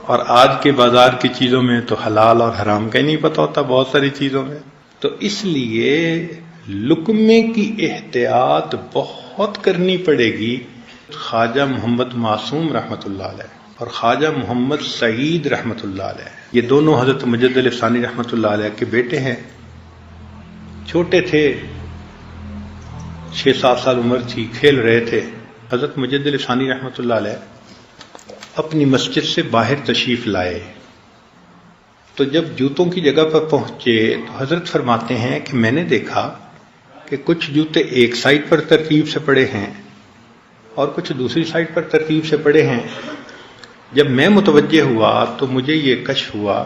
اور آج کے بازار کی چیزوں میں تو حلال اور حرام کا ہی نہیں پتہ ہوتا بہت ساری چیزوں میں. تو اس لیے لقمے کی احتیاط بہت کرنی پڑے گی. خواجہ محمد معصوم رحمۃ اللہ علیہ اور خواجہ محمد سعید رحمۃ اللہ علیہ، یہ دونوں حضرت مجد الف ثانی رحمۃ اللہ علیہ کے بیٹے ہیں. چھوٹے تھے، 6-7 سال عمر تھی، کھیل رہے تھے. حضرت مجد الف ثانی رحمۃ اللہ علیہ اپنی مسجد سے باہر تشریف لائے تو جب جوتوں کی جگہ پر پہنچے تو حضرت فرماتے ہیں کہ میں نے دیکھا کہ کچھ جوتے ایک سائڈ پر ترتیب سے پڑے ہیں اور کچھ دوسری سائڈ پر ترتیب سے پڑے ہیں. جب میں متوجہ ہوا تو مجھے یہ کشف ہوا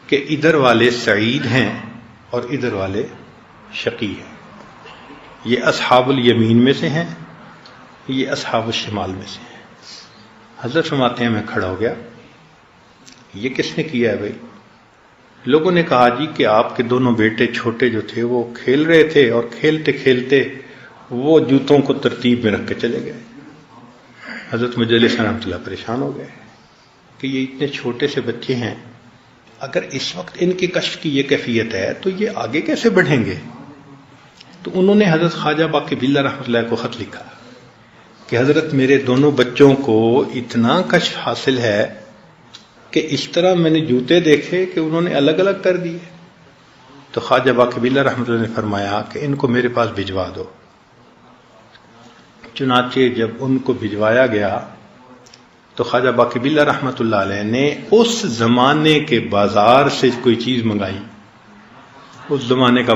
کہ ادھر والے سعید ہیں اور ادھر والے شقی ہیں. یہ اصحاب الیمین میں سے ہیں، یہ اصحاب الشمال میں سے ہیں. حضرت فرماتے ہیں میں کھڑا ہو گیا، یہ کس نے کیا ہے بھائی؟ لوگوں نے کہا جی کہ آپ کے دونوں بیٹے چھوٹے جو تھے وہ کھیل رہے تھے اور کھیلتے کھیلتے وہ جوتوں کو ترتیب میں رکھ کے چلے گئے. حضرت مجلس رحمۃ اللہ پریشان ہو گئے کہ یہ اتنے چھوٹے سے بچے ہیں، اگر اس وقت ان کے کشف کی یہ کیفیت ہے تو یہ آگے کیسے بڑھیں گے؟ تو انہوں نے حضرت خواجہ باقی باللہ رحمۃ اللہ کو خط لکھا کہ حضرت میرے دونوں بچوں کو اتنا کشف حاصل ہے کہ اس طرح میں نے جوتے دیکھے کہ انہوں نے الگ الگ کر دیے. تو خواجہ باقی باللہ رحمۃ اللہ نے فرمایا کہ ان کو میرے پاس بھجوا دو. چنانچہ جب ان کو بھجوایا گیا تو خواجہ باقی باللہ رحمۃ اللہ علیہ نے اس زمانے کے بازار سے کوئی چیز منگائی. اس زمانے کا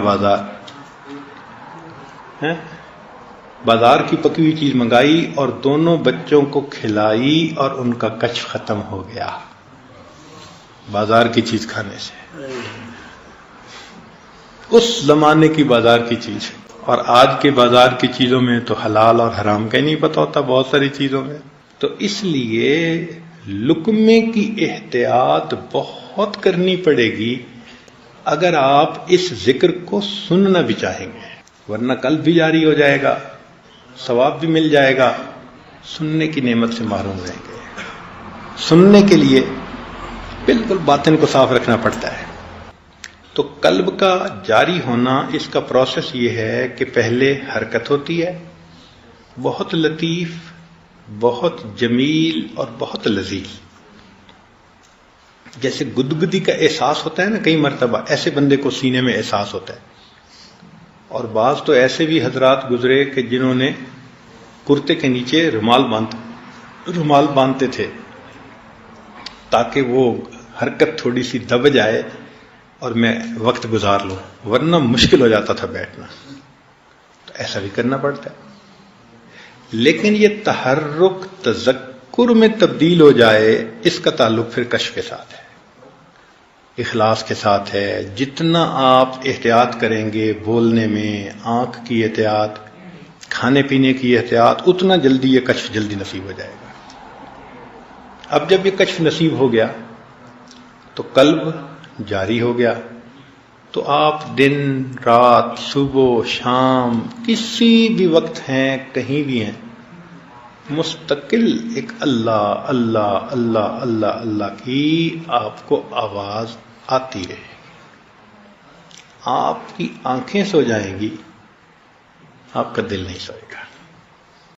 بازار کی پکی ہوئی چیز منگائی اور دونوں بچوں کو کھلائی اور ان کا کشف ختم ہو گیا بازار کی چیز کھانے سے. اس زمانے کی بازار کی چیز، اور آج کے بازار کی چیزوں میں تو حلال اور حرام کا ہی نہیں پتہ ہوتا بہت ساری چیزوں میں. تو اس لیے لقمے کی احتیاط بہت کرنی پڑے گی اگر آپ اس ذکر کو سننا بھی چاہیں گے، ورنہ قلب بھی جاری ہو جائے گا، ثواب بھی مل جائے گا، سننے کی نعمت سے محروم رہیں گے. سننے کے لیے بالکل باطن کو صاف رکھنا پڑتا ہے. تو قلب کا جاری ہونا، اس کا پروسیس یہ ہے کہ پہلے حرکت ہوتی ہے، بہت لطیف، بہت جمیل اور بہت لذیذ. جیسے گدگدی کا احساس ہوتا ہے نا، کئی مرتبہ ایسے بندے کو سینے میں احساس ہوتا ہے. اور بعض تو ایسے بھی حضرات گزرے کہ جنہوں نے کرتے کے نیچے رومال باندھتے تھے تاکہ وہ حرکت تھوڑی سی دب جائے اور میں وقت گزار لوں، ورنہ مشکل ہو جاتا تھا بیٹھنا. تو ایسا بھی کرنا پڑتا ہے. لیکن یہ تحرک تذکر میں تبدیل ہو جائے، اس کا تعلق پھر کشف کے ساتھ ہے، اخلاص کے ساتھ ہے. جتنا آپ احتیاط کریں گے بولنے میں، آنکھ کی احتیاط، کھانے پینے کی احتیاط، اتنا جلدی یہ کشف جلدی نصیب ہو جائے گا. اب جب یہ کشف نصیب ہو گیا تو قلب جاری ہو گیا، تو آپ دن رات، صبح شام، کسی بھی وقت ہیں، کہیں بھی ہیں، مستقل ایک اللہ اللہ اللہ اللہ اللہ کی آپ کو آواز آتی رہے گی. آپ کی آنکھیں سو جائیں گی، آپ کا دل نہیں سوئے گا.